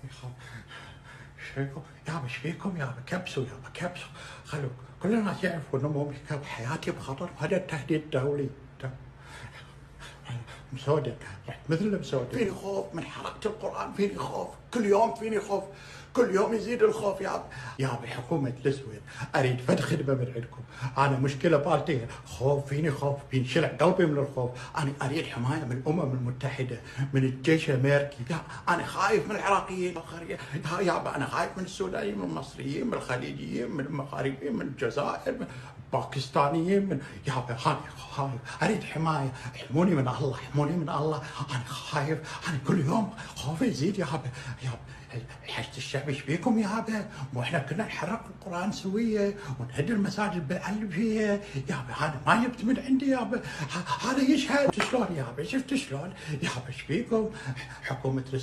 يخاف. ايش فيكم؟ يابا ايش فيكم يابا؟ كبسوا يابا كبسوا، خلوا كل الناس يعرفوا انه مو حياتي بخطر، وهذا التهديد دولي. مسودة، رحت مثل مسودة. فيني خوف من حركة القرآن، فيني خوف كل يوم، فيني خوف كل يوم يزيد الخوف يابا حكومة السويد اريد فد خدمة من عندكم، انا مشكلة بالتي خوف، فيني خوف، بينشلع قلبي من الخوف، انا اريد حماية من الامم المتحدة، من الجيش الامريكي، انا خايف من العراقيين يابا، انا خايف من السودانيين، من المصريين، من الخليجيين، من المغاربيين، من الجزائر، من باكستانيين، من يابا انا خايف، اريد حماية، احموني من الله، احموني من الله، انا خايف، انا كل يوم خوفي يزيد يابا. حشد الشعب ايش بيكم يابا؟ مو احنا كنا نحرق القران سويه ونهد المساجد بالعلم فيها يابا، هذا ما جبت من عندي يابا، هذا يشهد. شلون يابا؟ شفت شلون يابا؟ ايش بيكم؟ حكومه السويد